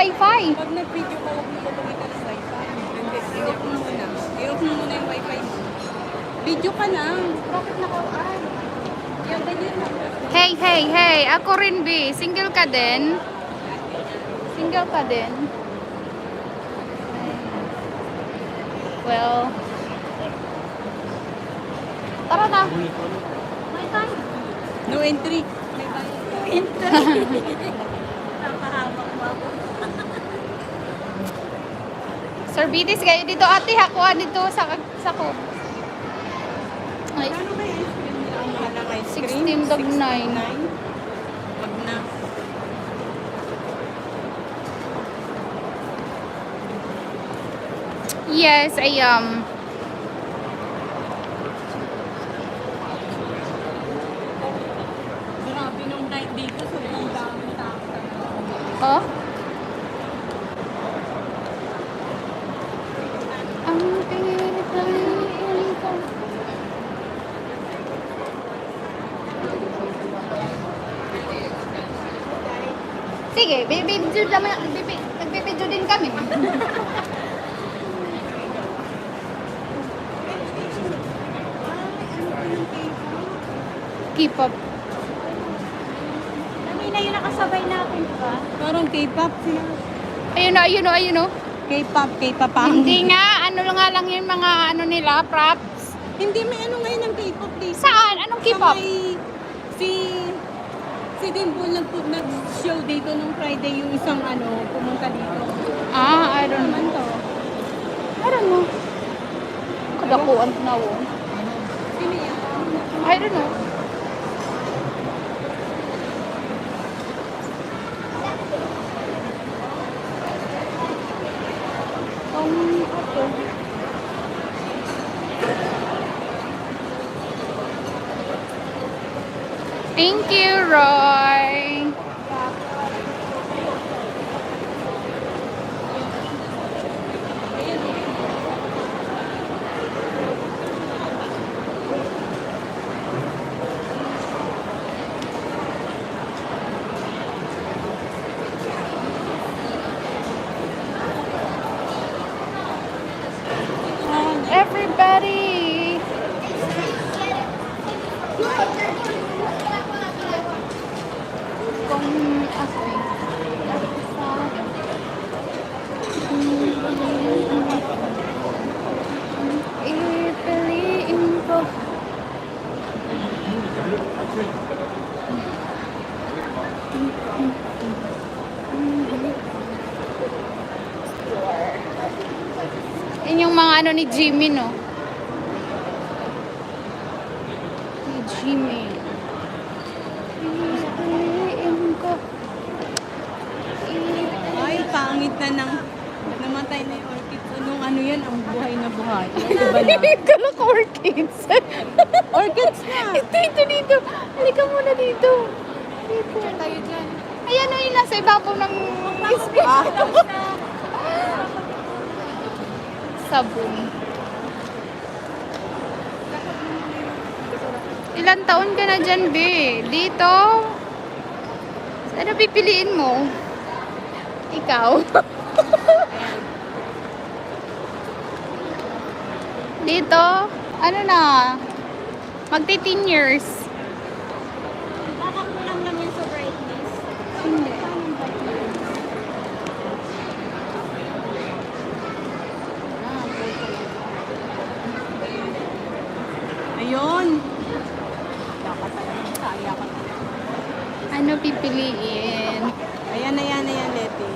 wifi. Pag nag-video ka, huwag mo gagamitan ng wifi. Hindi, i-off mo muna. I-off mo muna yung wifi mo. Video ka lang. Bakit naka-on? Yung ganyan lang. Hey, hey, hey. Ako rin, B. Single ka din? Single ka din? Well, tara na. May time. No entry. May bayad. Nakahawak mo ako. Sir Bitis, kayo dito ate. Hakuha dito sa ko. Ay, Ano ba yung ice cream nila? Ang mahal ng ice cream? 16.9. Wag na. Yes, I Grabe nung night dito. Sobrang daming tao. Oh? Ang pinipiliin ko. Sige, nagbibidyo din kami. K-pop. Kanina yung nakasabay natin, di ba? Parang K-pop sila. Ayun na, ayun na, ayun na. K-pop, K-pop ang. Hindi nga, ano lang nga lang yung mga ano nila, props. Hindi, may ano ngayon ng K-pop dito. Saan? Anong K-pop? Sa may- si Dimple nag-show dito nung Friday yung isang ano, pumunta dito. Ah, I don't Naman know. to. I don't know. Kadakuan na wo. Sino yan? I don't know. Okay. Thank you, Roy. Everybody. Kung asoy. Ipiliin ko. Yan yung mga ano ni Jimmy, no? Ni Jimmy. Ipiliin ko. Ay, pangit na nang namatay na yung orchid. Nung ano yan, ang buhay na buhay. Diba na? Kalak orchids. Orchids na! Dito. Halika muna dito. Dito. Tayo dyan. Ayan na yung nasa ibabaw ng ispit. Sabon. Ilan taon ka na dyan, B? Dito? Ano pipiliin mo? Ikaw? Dito? Ano na? Magti-10 years. Nakakulang lang yan sa brightness. Hindi. Ayun! Dapat talaga saya ka. Ano pipiliin? Ayan, Leti.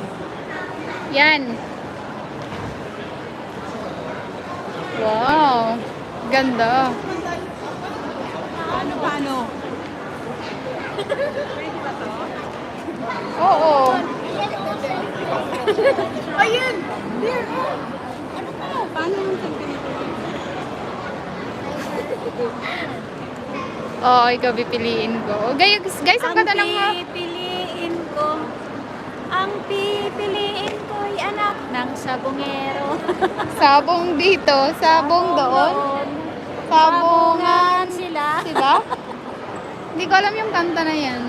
Yan. Wow. Ganda. Paano? Oo. Ayun! There! Ano pa? Paano yung ganito? Oo, ikaw pipiliin ko. Guys, ang ganda ng mga... Ang pipiliin ko ay anak ng sabongero. Sabong dito, sabong doon. Sabongan Sabongan sila. sila. Hindi ko alam yung kanta na yan.